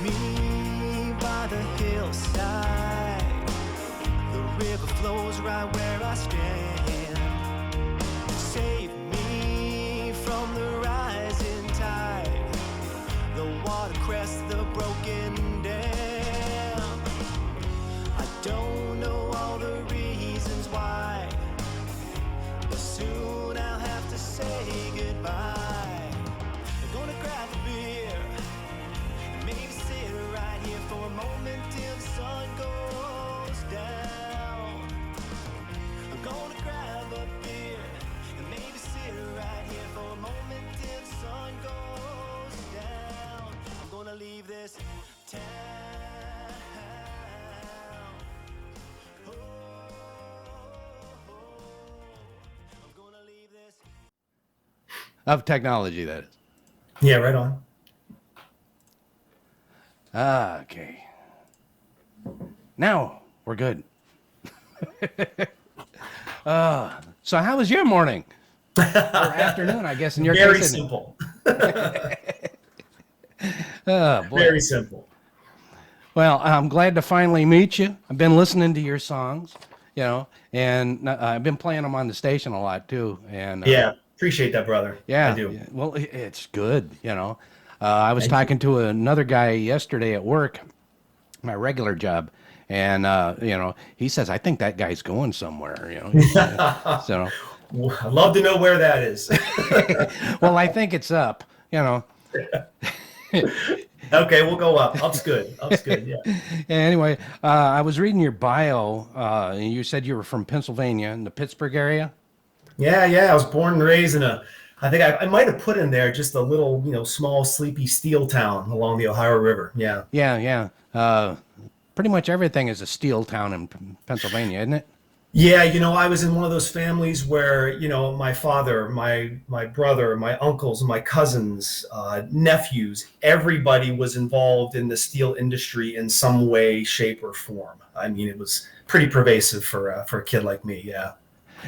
me by the hillside. The river flows right where I stand. Save me from the rising tide. The water crests the broken dam. I don't know all the reasons why, but soon I'll have to say goodbye. I'm gonna grab a beer and maybe sit right here for a moment till the sun goes down. I'm gonna grab a beer and maybe sit right here for a moment till the sun goes down. I'm gonna leave this town. Oh, I'm gonna leave this. Of technology, that is. Yeah, right on. Okay. Now we're good. So how was your morning? Or afternoon, I guess, in your Very case. simple. Oh, boy. Very simple. Well, I'm glad to finally meet you. I've been listening to your songs, and I've been playing them on the station a lot, too. And Yeah, appreciate that, brother. Yeah, I do. yeah. Well, it's good, I was talking to another guy yesterday at work, my regular job, and he says, I think that guy's going somewhere, So, I'd love to know where that is. well, I think it's up, Okay, we'll go up. Up's good. Up's good, yeah. Anyway, I was reading your bio, and you said you were from Pennsylvania, in the Pittsburgh area. Yeah. I was born and raised in I think I might have put in there just a little, small, sleepy steel town along the Ohio River. Yeah. Yeah. Pretty much everything is a steel town in Pennsylvania, isn't it? Yeah, I was in one of those families where, my father, my brother, my uncles, my cousins, nephews, everybody was involved in the steel industry in some way, shape, or form. I mean, it was pretty pervasive for a kid like me. Yeah.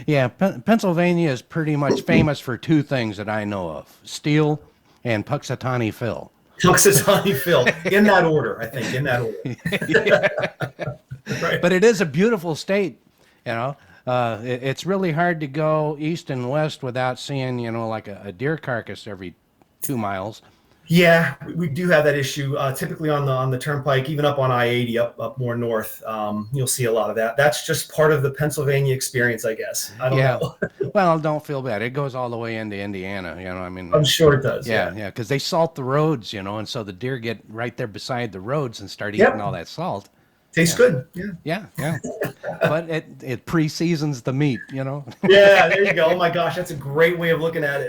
Yeah, Pennsylvania is pretty much famous for two things that I know of: steel and Puxatawny Phil. Puxatawny Phil, in that order, I think, in that order. Right. But it is a beautiful state, It's really hard to go east and west without seeing, like a deer carcass every 2 miles. Yeah, we do have that issue. Typically on the turnpike, even up on I-80, up more north, you'll see a lot of that. That's just part of the Pennsylvania experience, I guess. I don't know. Well, don't feel bad. It goes all the way into Indiana, I'm sure it does. Yeah, because they salt the roads, and so the deer get right there beside the roads and start eating all that salt. Tastes good. Yeah. But it pre-seasons the meat, Yeah, there you go. Oh my gosh, that's a great way of looking at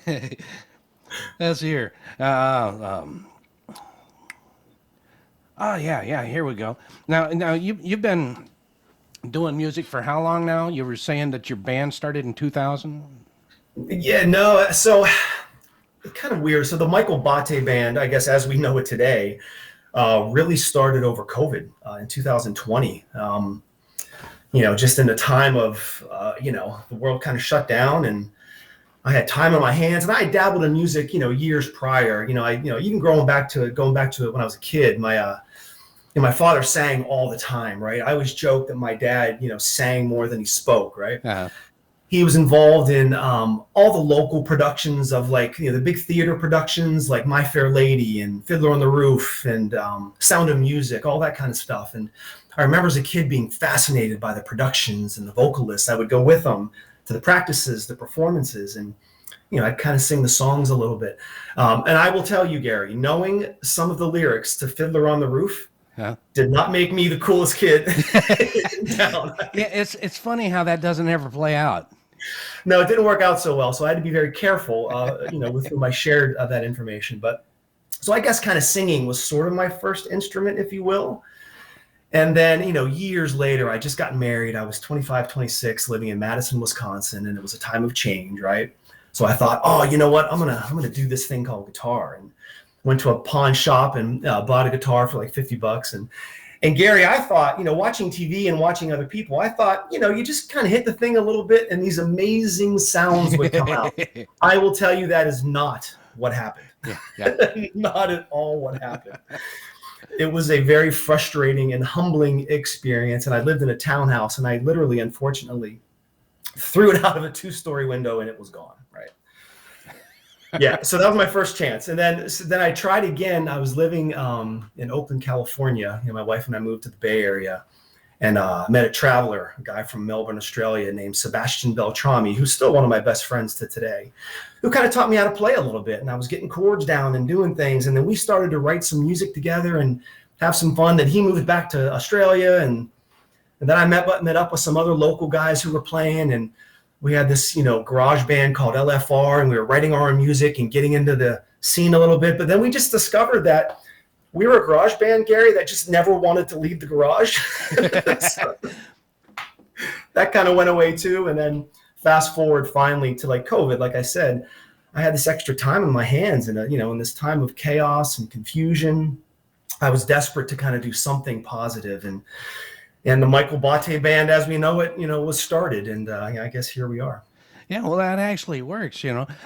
it. That's here. Here we go. Now you've been doing music for how long now? You were saying that your band started in 2000? Yeah, no. So it's kind of weird. So the Michael Botte Band, I guess, as we know it today, really started over COVID in 2020. Just in the time of, the world kind of shut down, and I had time on my hands, and I dabbled in music, years prior. Even going back to it when I was a kid, my father sang all the time, right? I always joked that my dad, sang more than he spoke, right? Uh-huh. He was involved in all the local productions of the big theater productions like My Fair Lady and Fiddler on the Roof and Sound of Music, all that kind of stuff. And I remember as a kid being fascinated by the productions and the vocalists. I would go with them to the practices, the performances, and I'd kind of sing the songs a little bit. And I will tell you, Gary, knowing some of the lyrics to Fiddler on the Roof did not make me the coolest kid in town. Yeah, it's funny how that doesn't ever play out. No, it didn't work out so well. So I had to be very careful, with whom I shared that information. But so I guess kind of singing was sort of my first instrument, if you will. And then, years later, I just got married. I was 25, 26, living in Madison, Wisconsin, and it was a time of change, right? So I thought, oh, you know what? I'm gonna do this thing called guitar, and went to a pawn shop and bought a guitar for like $50. And Gary, I thought, watching TV and watching other people, I thought, you just kind of hit the thing a little bit and these amazing sounds would come out. I will tell you that is not what happened. Yeah. Not at all what happened. It was a very frustrating and humbling experience. And I lived in a townhouse, and I literally, unfortunately, threw it out of a 2-story window and it was gone. Right. Yeah. So that was my first chance. And then I tried again. I was living in Oakland, California. My wife and I moved to the Bay Area, and met a traveler, a guy from Melbourne, Australia, named Sebastian Beltrami, who's still one of my best friends to today, who kind of taught me how to play a little bit. And I was getting chords down and doing things. And then we started to write some music together and have some fun. Then he moved back to Australia, and then I met up with some other local guys who were playing, and we had this, garage band called LFR, and we were writing our own music and getting into the scene a little bit. But then we just discovered that we were a garage band, Gary, that just never wanted to leave the garage. So that kind of went away too. And then fast forward finally to like COVID, like I said, I had this extra time in my hands, and in this time of chaos and confusion, I was desperate to kind of do something positive. And the Michael Botte Band, as we know it, was started. And I guess here we are. Yeah, well, that actually works.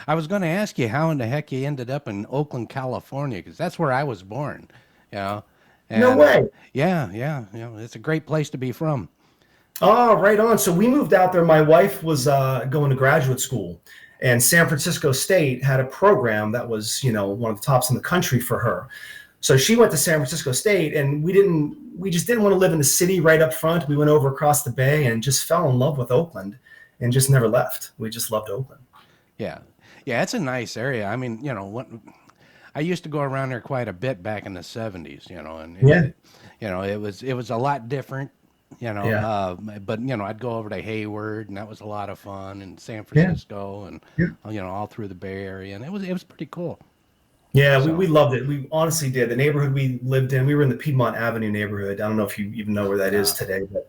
I was going to ask you how in the heck you ended up in Oakland, California, because that's where I was born. And, No way. Yeah. It's a great place to be from. Oh, right on. So we moved out there. My wife was going to graduate school, and San Francisco State had a program that was, one of the tops in the country for her. So she went to San Francisco State, and we just didn't want to live in the city right up front. We went over across the bay and just fell in love with Oakland and just never left. We just loved Oakland. Yeah, it's a nice area. I mean, I used to go around there quite a bit back in the 70s, and it was a lot different, but I'd go over to Hayward, and that was a lot of fun, and San Francisco, and all through the Bay Area, and it was pretty cool. Yeah, we loved it. We honestly did. The neighborhood we lived in, we were in the Piedmont Avenue neighborhood. I don't know if you even know where that is today, but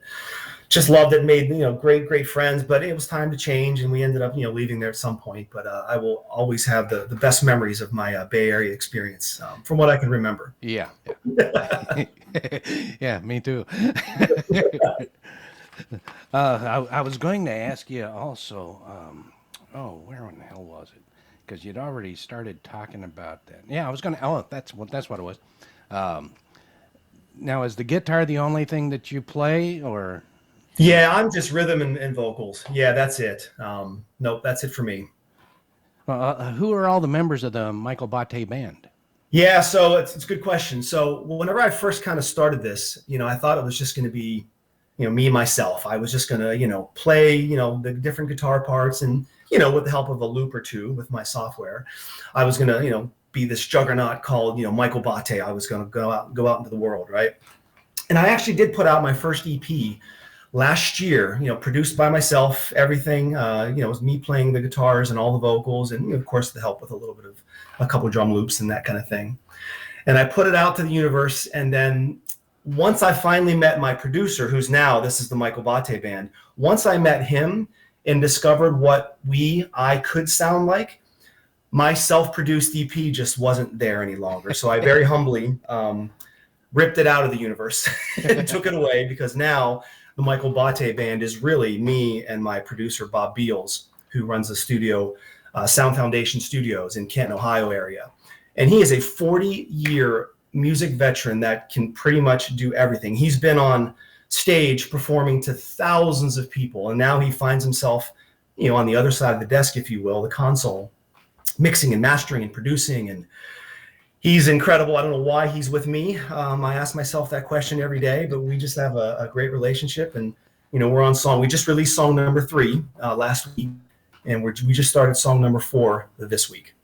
just loved it. Made great friends. But it was time to change, and we ended up leaving there at some point. But I will always have the best memories of my Bay Area experience from what I can remember. Yeah. Yeah, me too. I was going to ask you also. Where in the hell was it? Because you'd already started talking about that. Yeah, I was going to. Oh, that's what it was. Now, is the guitar the only thing that you play, or? Yeah, I'm just rhythm and vocals. Yeah, that's it. Nope, that's it for me. Who are all the members of the Michael Botte Band? Yeah, so it's a good question. So whenever I first kind of started this, I thought it was just going to be, me, myself. I was just going to, play, the different guitar parts, and with the help of a loop or two with my software, I was going to, be this juggernaut called, Michael Botte. I was going to go out into the world, right? And I actually did put out my first EP last year, produced by myself, everything, it was me playing the guitars and all the vocals, and of course the help with a little bit of a couple drum loops and that kind of thing. And I put it out to the universe. And then once I finally met my producer, who's now, this is the Michael Botte Band. Once I met him and discovered what I could sound like, my self-produced EP just wasn't there any longer. So I very humbly ripped it out of the universe and took it away, because now the Michael Botte Band is really me and my producer, Bob Beals, who runs the studio, Sound Foundation Studios in Canton, Ohio area. And he is a 40-year music veteran that can pretty much do everything. He's been on stage performing to thousands of people, and now he finds himself, on the other side of the desk, if you will, the console, mixing and mastering and producing, and he's incredible. I don't know why he's with me. I ask myself that question every day, but we just have a great relationship, and we're on song. We just released song number 3 last week, and we just started song number 4 this week.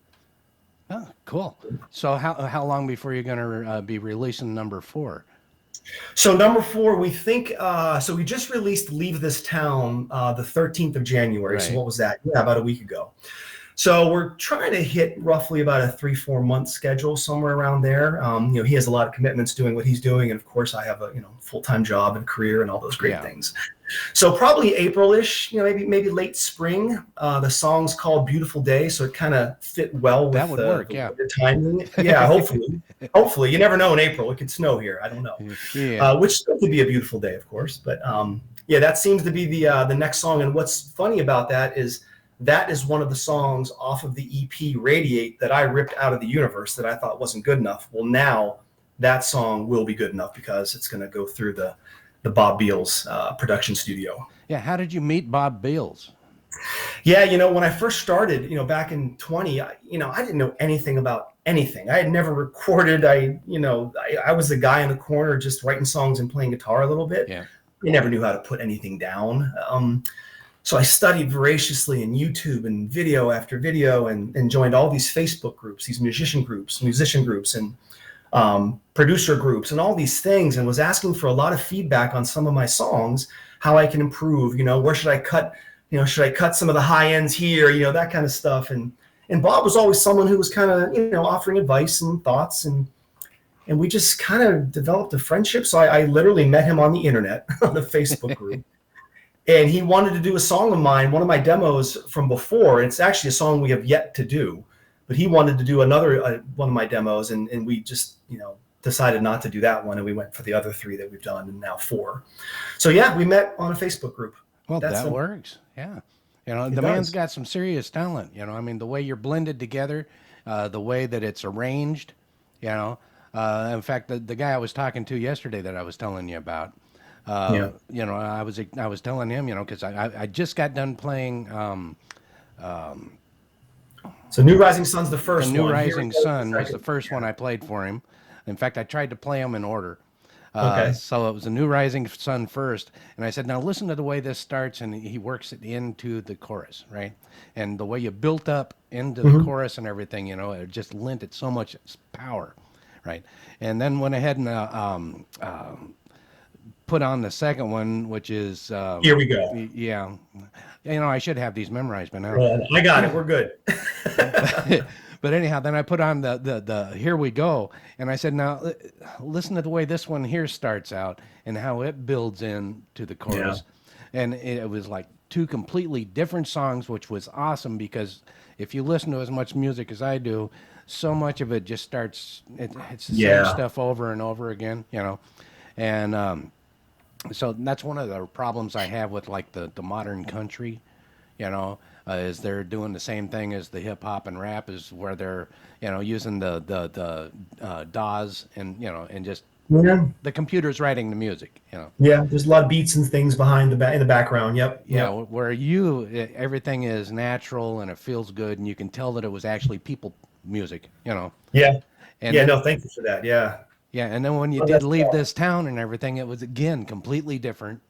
Oh, cool. So how long before you're going to be releasing number 4? So number 4, we think, so we just released Leave This Town the 13th of January. Right. So what was that? Yeah, about a week ago. So we're trying to hit roughly about a 3-4 month schedule, somewhere around there. He has a lot of commitments doing what he's doing, and of course I have a full-time job and career and all those great things. So probably April-ish, maybe late spring. The song's called "Beautiful Day," so it kind of fit well with the timing. Yeah, hopefully. Hopefully, you never know in April. It could snow here. I don't know. Yeah. Which still could be a beautiful day, of course. But that seems to be the next song. And what's funny about that is that is one of the songs off of the EP Radiate that I ripped out of the universe that I thought wasn't good enough. Well, now that song will be good enough because it's going to go through the Bob Beals production studio. Yeah. How did you meet Bob Beals? Yeah, when I first started, back in 20, I didn't know anything about anything. I had never recorded. I was the guy in the corner just writing songs and playing guitar a little bit. Yeah. I never knew how to put anything down. So I studied voraciously in YouTube and video after video and joined all these Facebook groups, these musician groups, and producer groups and all these things, and was asking for a lot of feedback on some of my songs, how I can improve, where should I cut, should I cut some of the high ends here, that kind of stuff. And Bob was always someone who was kind of, offering advice and thoughts, and we just kind of developed a friendship. So I literally met him on the internet, on the Facebook group. And he wanted to do a song of mine, one of my demos from before. It's actually a song we have yet to do, but he wanted to do another one of my demos, and we just, decided not to do that one, and we went for the other 3 that we've done, and now 4. So yeah, we met on a Facebook group. Well, that works. Yeah. The man's got some serious talent, I mean, the way you're blended together, the way that it's arranged, in fact, the guy I was talking to yesterday that I was telling you about, I was telling him, because I just got done playing. So New Rising Sun's the first one. New Rising Sun was the first one I played for him. In fact, I tried to play them in order. Okay. So it was a New Rising Sun first, and I said, now listen to the way this starts, and he works it into the chorus, right? And the way you built up into the chorus and everything, it just lent it so much power, right? And then went ahead and put on the second one, which is Here We Go. Yeah, I should have these memorized by now. I got it. We're good. But anyhow, then I put on the Here We Go, and I said, now listen to the way this one here starts out and how it builds into the chorus. Yeah. And it was like 2 completely different songs, which was awesome, because if you listen to as much music as I do, so much of it just starts, it's the same stuff over and over again, and so that's one of the problems I have with like the modern country, is they're doing the same thing as the hip hop and rap, is where they're using the DAWs and and just the computer's writing the music. Yeah, there's a lot of beats and things behind in the background. Yep. Yeah, where everything is natural and it feels good, and you can tell that it was actually people music. Yeah. And no, thank you for that. Yeah. Yeah, and then when you did leave this town and everything, it was again completely different.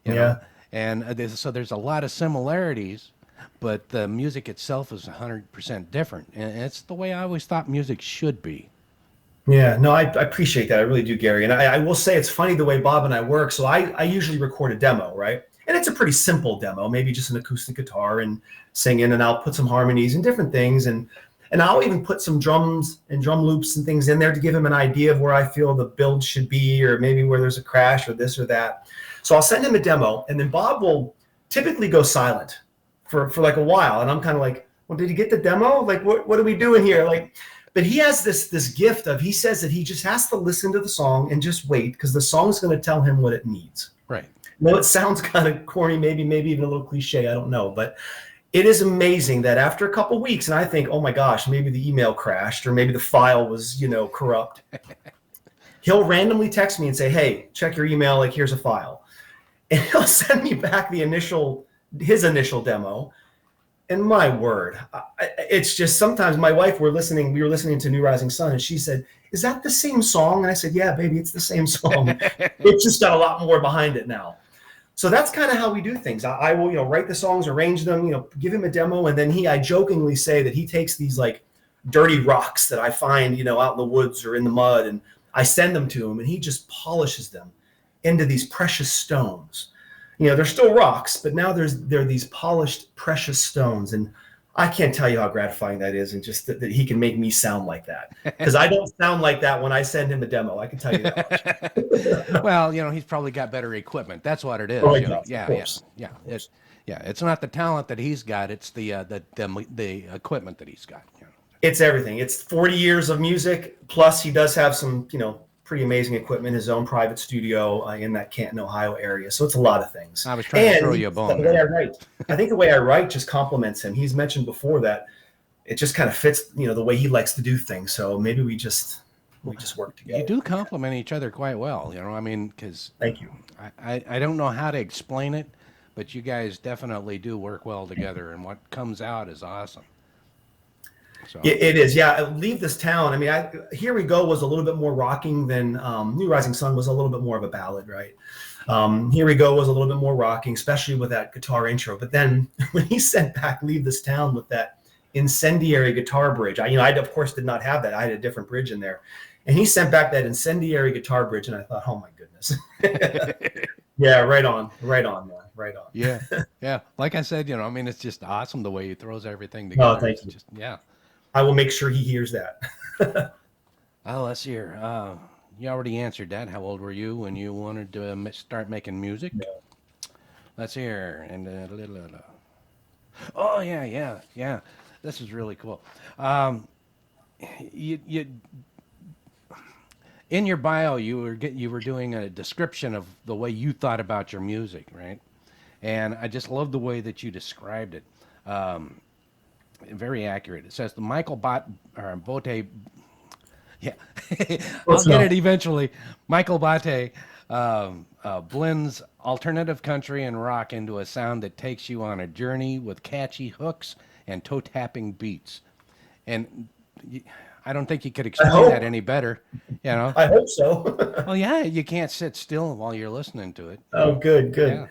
You know? And so there's a lot of similarities, but the music itself is 100% different, and it's the way I always thought music should be. Yeah, no, I appreciate that. I really do, Gary. And I will say it's funny the way Bob and I work. So I usually record a demo, right? And it's a pretty simple demo, maybe just an acoustic guitar and singing, and I'll put some harmonies and different things, and I'll even put some drums and drum loops and things in there to give him an idea of where I feel the build should be, or maybe where there's a crash or this or that. So I'll send him a demo, and then Bob will typically go silent for like a while. And I'm kind of like, well, did he get the demo? Like, what are we doing here? Like, but he has this gift of, he says that he just has to listen to the song and just wait, because the song's going to tell him what it needs. Right. Well, it sounds kind of corny, maybe even a little cliche, I don't know, but it is amazing that after a couple weeks, and I think, oh my gosh, maybe the email crashed, or maybe the file was, corrupt. He'll randomly text me and say, hey, check your email, like here's a file. And he'll send me back his initial demo. And my word, it's just, sometimes my wife, we were listening to New Rising Sun, and she said, is that the same song? And I said, yeah, baby, it's the same song. It's just got a lot more behind it now. So that's kind of how we do things. I will, write the songs, arrange them, give him a demo. And then I jokingly say that he takes these like dirty rocks that I find, out in the woods or in the mud, and I send them to him, and he just polishes them into these precious stones. They're still rocks, but now they're these polished precious stones. And I can't tell you how gratifying that is, and just that he can make me sound like that, because I don't sound like that when I send him a demo. I can tell you that much. Well, he's probably got better equipment. That's what it is. Oh, Yeah. It's not the talent that he's got; it's the equipment that he's got. It's everything. It's 40 years of music, plus he does have some, pretty amazing equipment, his own private studio in that Canton, Ohio area. So it's a lot of things. I was trying to throw you a bone there. I think the way I write just complements him. He's mentioned before that it just kind of fits, the way he likes to do things. So maybe we just work together. You do complement each other quite well, I mean, because thank you. I don't know how to explain it, but you guys definitely do work well together, and what comes out is awesome. So. It is, yeah. Leave This Town. I mean, Here We Go was a little bit more rocking than New Rising Sun was a little bit more of a ballad, right? Here We Go was a little bit more rocking, especially with that guitar intro. But then when he sent back Leave This Town with that incendiary guitar bridge, I of course did not have that. I had a different bridge in there. And he sent back that incendiary guitar bridge, and I thought, oh my goodness. Yeah, right on, man, right on. Yeah, yeah. Like I said, I mean, it's just awesome the way he throws everything together. Oh, thank you. Just, yeah. I will make sure he hears that. Oh, let's hear. You already answered that. How old were you when you wanted to start making music? No. Let's hear. And oh yeah. This is really cool. You in your bio, you were doing a description of the way you thought about your music, right? And I just love the way that you described it. Very accurate. It says the Michael Botte yeah, I'll get it eventually. Michael Botte blends alternative country and rock into a sound that takes you on a journey with catchy hooks and toe-tapping beats. And I don't think you could explain that any better, I hope so. Well, yeah, you can't sit still while you're listening to it. Oh, good. Yeah.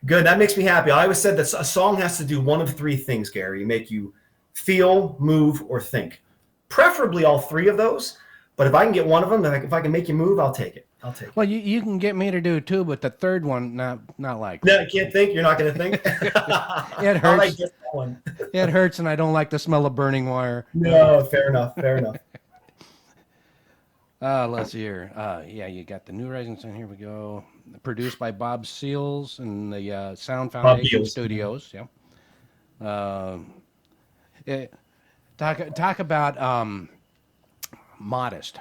Good. That makes me happy. I always said that a song has to do one of three things, Gary: make you feel, move, or think. Preferably all three of those. But if I can get one of them, if I can make you move, I'll take it. Well, you can get me to do it too, but the third one, not like. No, I can't think. You're not going to think. It hurts. I get that one. It hurts, and I don't like the smell of burning wire. No, fair enough. Let's see here. Yeah, you got the New Rising Sun. Here we go. Produced by Bob Seals and the Sound Foundation Studios. Yeah. Talk about modest.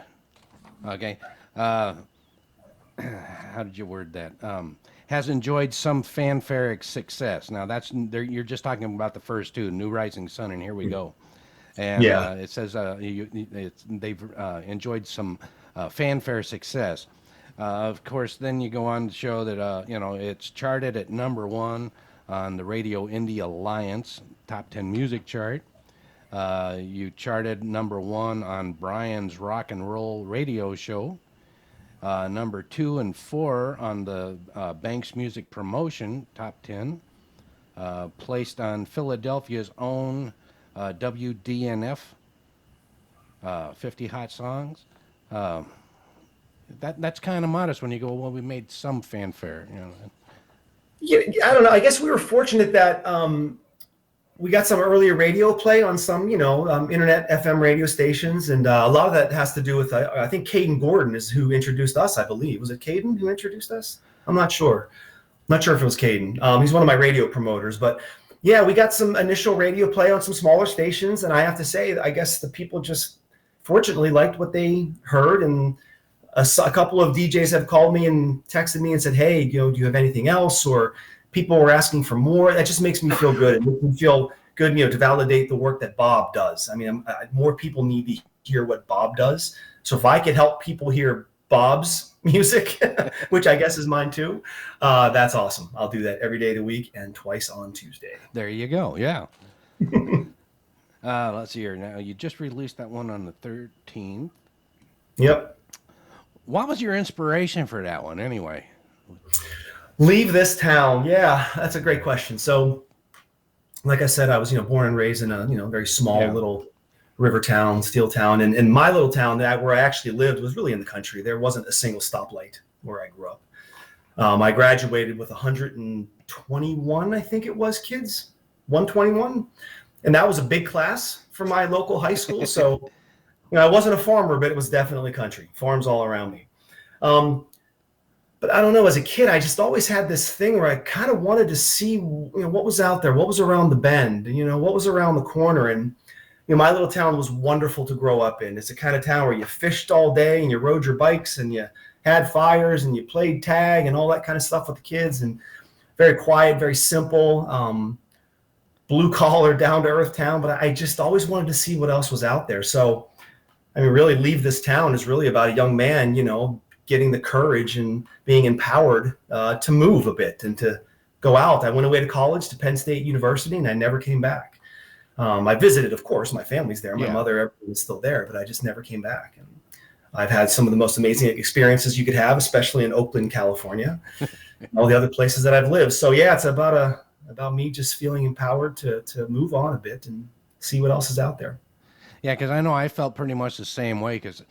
Okay. How did you word that? Has enjoyed some fanfare success. Now you're just talking about the first two, New Rising Sun, and Here We Go. And it says they've enjoyed some fanfare success. Of course, then you go on to show that it's charted at #1 on the Radio Indie Alliance Top 10 Music Chart. You charted #1 on Brian's Rock and Roll Radio Show. #2 and 4 on the Banks Music Promotion Top 10. Placed on Philadelphia's own WDNF 50 Hot Songs. That's kind of modest when you go, well, we made some fanfare. Yeah, I don't know. I guess we were fortunate that we got some earlier radio play on some, internet FM radio stations, and a lot of that has to do with I think Caden Gordon is who introduced us. I believe, was it Caden who introduced us? I'm not sure. Not sure if it was Caden. He's one of my radio promoters, but yeah, we got some initial radio play on some smaller stations, and I have to say, I guess the people just fortunately liked what they heard, and a couple of DJs have called me and texted me and said, hey, do you have anything else? Or people were asking for more. That just makes me feel good. It makes me feel good, to validate the work that Bob does. I mean, more people need to hear what Bob does. So if I could help people hear Bob's music, which I guess is mine too, that's awesome. I'll do that every day of the week and twice on Tuesday. There you go. Yeah. Let's see here. Now, you just released that one on the 13th. Yep. What was your inspiration for that one anyway? Leave This Town. Yeah, that's a great question. So, like I said, I was, born and raised in a, very small little river town, steel town. And my little town where I actually lived was really in the country. There wasn't a single stoplight where I grew up. I graduated with 121, I think it was, kids, 121. And that was a big class for my local high school. So, I wasn't a farmer, but it was definitely country. Farms all around me. But I don't know, as a kid, I just always had this thing where I kind of wanted to see, what was out there, what was around the bend, what was around the corner. And, my little town was wonderful to grow up in. It's the kind of town where you fished all day and you rode your bikes and you had fires and you played tag and all that kind of stuff with the kids, and very quiet, very simple, blue collar, down to earth town. But I just always wanted to see what else was out there. So, I mean, really Leave This Town is really about a young man, getting the courage and being empowered to move a bit and to go out. I went away to college, to Penn State University, and I never came back. I visited, of course, my family's there. My mother, everyone is still there, but I just never came back. And I've had some of the most amazing experiences you could have, especially in Oakland, California, and all the other places that I've lived. So yeah, it's about me just feeling empowered to move on a bit and see what else is out there. Yeah, because I know I felt pretty much the same way, because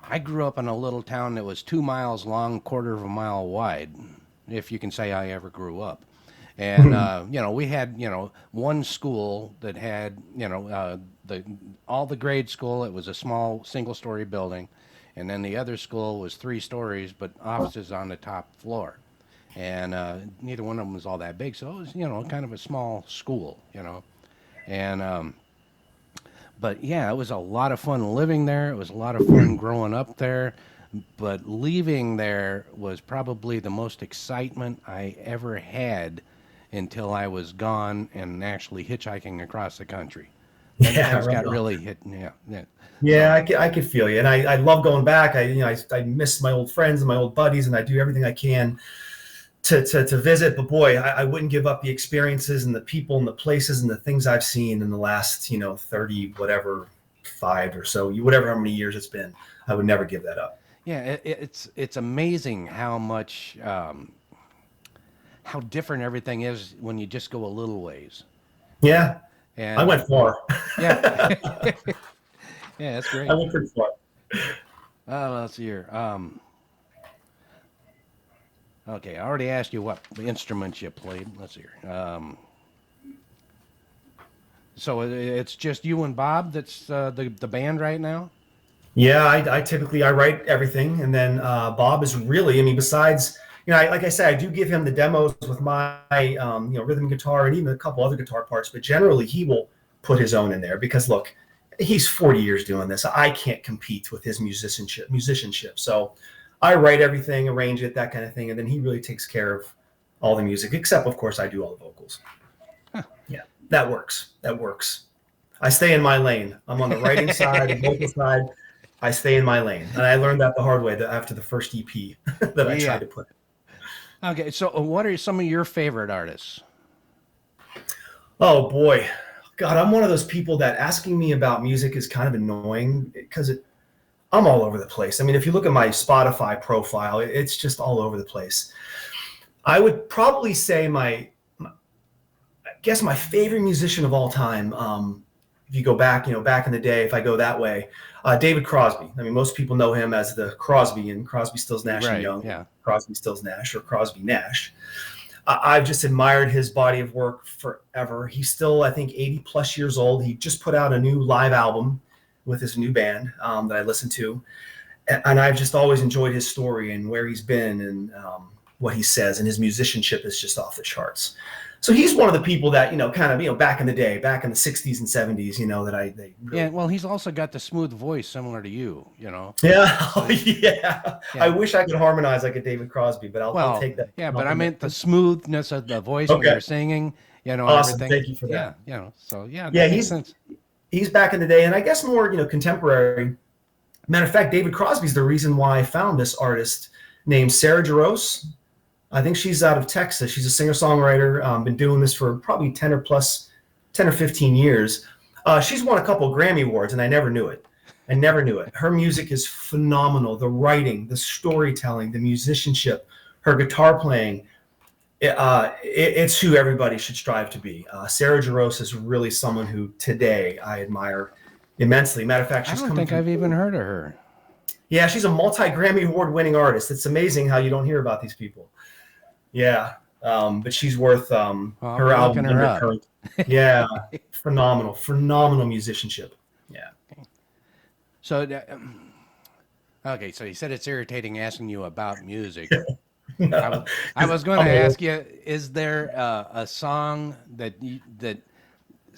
I grew up in a little town that was 2 miles long, quarter of a mile wide, if you can say I ever grew up. And, we had, one school that had, all the grade school. It was a small single-story building. And then the other school was 3 stories, but offices on the top floor. And neither one of them was all that big. So it was, kind of a small school, And, but yeah, it was a lot of fun living there. It was a lot of fun growing up there. But leaving there was probably the most excitement I ever had until I was gone and actually hitchhiking across the country. Then things got really hit. Yeah, I could feel you, and I love going back. I miss my old friends and my old buddies, and I do everything I can to visit. But boy, I wouldn't give up the experiences and the people and the places and the things I've seen in the last 30 whatever 5 or so, whatever how many years it's been. I would never give that up. Yeah, it's amazing how much. How different everything is when you just go a little ways. Yeah, and I went far. Yeah, yeah, that's great. I went pretty far. Let's see here. Okay, I already asked you what instruments you played. Let's see here. So it's just you and Bob that's the band right now? Yeah, I typically write everything, and then Bob is really, besides. Like I said, I do give him the demos with my, rhythm guitar and even a couple other guitar parts, but generally he will put his own in there because, look, he's 40 years doing this. I can't compete with his musicianship. So I write everything, arrange it, that kind of thing, and then he really takes care of all the music, except, of course, I do all the vocals. Huh. Yeah, that works. I stay in my lane. I'm on the writing side, the vocal side. I stay in my lane. And I learned that the hard way after the first EP that I tried to put. Okay, so what are some of your favorite artists? Oh boy, God, I'm one of those people that asking me about music is kind of annoying because I'm all over the place. If you look at my Spotify profile, it's just all over the place. I would probably say I guess my favorite musician of all time, if you go back, back in the day, if I go that way, David Crosby. Most people know him as the Crosby and Crosby, Stills, Nash and Young. Yeah. Crosby, Stills, Nash, or Crosby, Nash. I've just admired his body of work forever. He's still, I think, 80 plus years old. He just put out a new live album with his new band that I listened to. And I've just always enjoyed his story and where he's been and what he says. And his musicianship is just off the charts. So he's one of the people that, kind of, back in the day, back in the 60s and 70s, that they really... Yeah, well, he's also got the smooth voice similar to you, Yeah, yeah. I wish I could harmonize like a David Crosby, but I'll take that. Yeah, but I meant the smoothness of the voice when you're singing, awesome. Everything. Thank you for that. Yeah, so yeah, makes sense. He's back in the day, and I guess more, contemporary. Matter of fact, David Crosby's the reason why I found this artist named Sarah Jarosz. I think she's out of Texas. She's a singer-songwriter, been doing this for probably 10 or 15 years. She's won a couple of Grammy Awards, and I never knew it. Her music is phenomenal. The writing, the storytelling, the musicianship, her guitar playing, it's who everybody should strive to be. Sarah Jarosz is really someone who today I admire immensely. Matter of fact, I don't think I've even heard of her. Yeah, she's a multi-Grammy Award winning artist. It's amazing how you don't hear about these people. Yeah, but she's worth her album. Yeah, phenomenal musicianship. Yeah. So, okay, so you said it's irritating asking you about music. No. I was going to ask you: is there a song that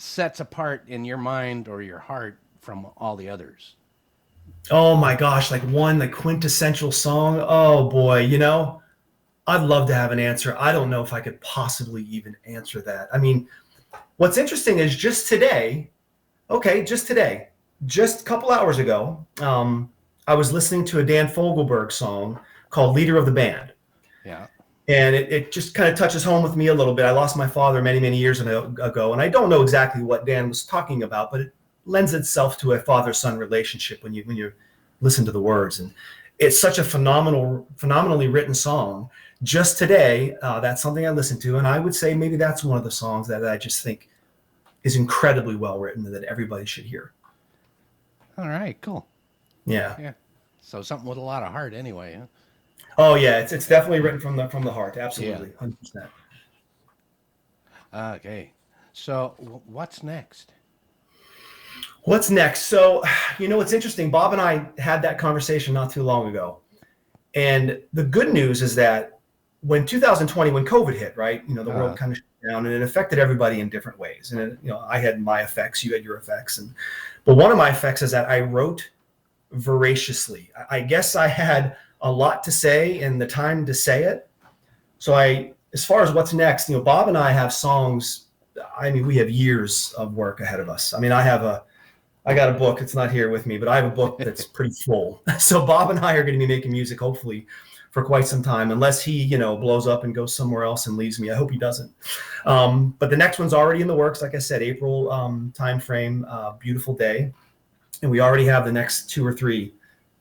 sets apart in your mind or your heart from all the others? Oh my gosh, like one, the quintessential song. Oh boy, I'd love to have an answer. I don't know if I could possibly even answer that. I mean, what's interesting is just today, just a couple hours ago, I was listening to a Dan Fogelberg song called Leader of the Band. Yeah. And it just kind of touches home with me a little bit. I lost my father many, many years ago, and I don't know exactly what Dan was talking about, but it lends itself to a father-son relationship when you listen to the words. And it's such a phenomenally written song. Just today, that's something I listened to, and I would say maybe that's one of the songs that I just think is incredibly well written and that everybody should hear. All right, cool. Yeah. Yeah. So something with a lot of heart anyway, huh? Oh yeah, it's definitely written from the heart. Absolutely, 100%. Okay. So what's next? What's next? So, it's interesting. Bob and I had that conversation not too long ago. And the good news is that when 2020, when COVID hit, right, the world kind of shut down and it affected everybody in different ways. And, I had my effects, you had your effects. But one of my effects is that I wrote voraciously. I guess I had a lot to say and the time to say it. So as far as what's next, Bob and I have songs. I mean, we have years of work ahead of us. I mean, I got a book. It's not here with me, but I have a book that's pretty full. So Bob and I are going to be making music, hopefully, for quite some time, unless he, blows up and goes somewhere else and leaves me. I hope he doesn't. But the next one's already in the works. Like I said, April timeframe, beautiful day. And we already have the next 2 or 3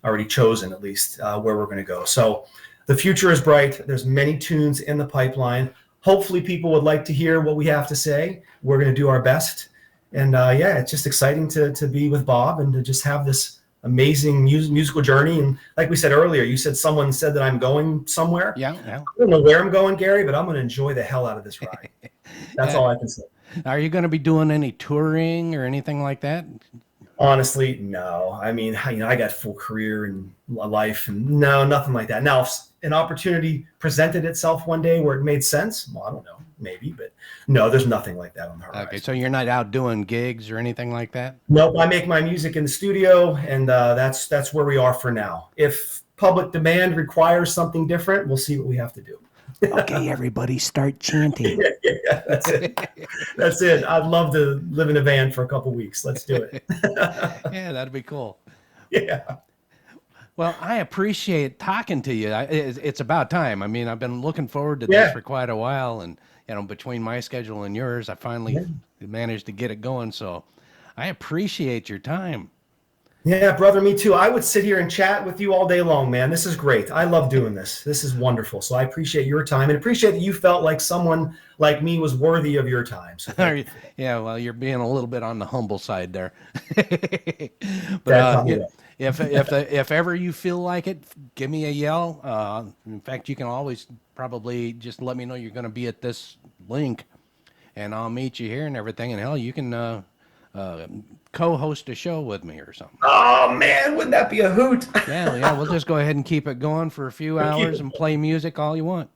already chosen, at least, where we're going to go. So the future is bright. There's many tunes in the pipeline. Hopefully people would like to hear what we have to say. We're going to do our best. And it's just exciting to be with Bob and to just have this amazing musical journey. And like we said earlier, someone said that I'm going somewhere. Yeah. I don't know where I'm going, Gary, but I'm going to enjoy the hell out of this ride. That's all I can say. Are you going to be doing any touring or anything like that? Honestly, no. I mean, I got full career and life, and no, nothing like that. Now, if an opportunity presented itself one day where it made sense, well, I don't know, maybe, but no, there's nothing like that on the horizon. Okay, so you're not out doing gigs or anything like that? Nope, I make my music in the studio, and that's where we are for now. If public demand requires something different, we'll see what we have to do. Okay, everybody, start chanting. Yeah, that's it. That's it. I'd love to live in a van for a couple weeks. Let's do it. Yeah, that'd be cool. Yeah. Well, I appreciate talking to you. It's about time. I mean, I've been looking forward to this for quite a while, and between my schedule and yours, I finally managed to get it going. So, I appreciate your time. Yeah, brother, me too. I would sit here and chat with you all day long, man. This is great. I love doing this. This is wonderful. So I appreciate your time and appreciate that you felt like someone like me was worthy of your time. So yeah, well, you're being a little bit on the humble side there. But if ever you feel like it, give me a yell. In fact, you can always probably just let me know you're going to be at this link, and I'll meet you here and everything. And hell, you can co-host a show with me or something. Oh man, wouldn't that be a hoot? Yeah, we'll just go ahead and keep it going for a few hours and play music all you want.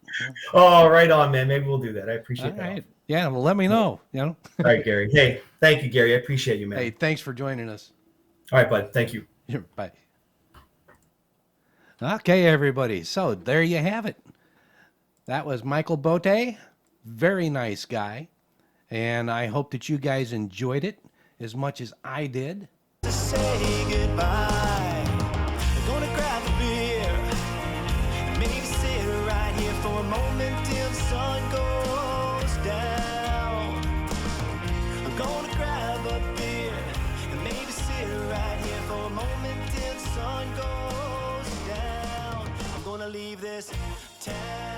Oh, right on, man. Maybe we'll do that. I appreciate that. Right. Yeah, well, let me know. All right, Gary. Hey, thank you, Gary. I appreciate you, man. Hey, thanks for joining us. All right, bud. Thank you. Bye. Okay, everybody. So there you have it. That was Michael Botte. Very nice guy. And I hope that you guys enjoyed it as much as I did. To say goodbye, I'm gonna grab a beer and maybe sit right here for a moment till the sun goes down. I'm gonna grab a beer and maybe sit right here for a moment till the sun goes down. I'm gonna leave this town.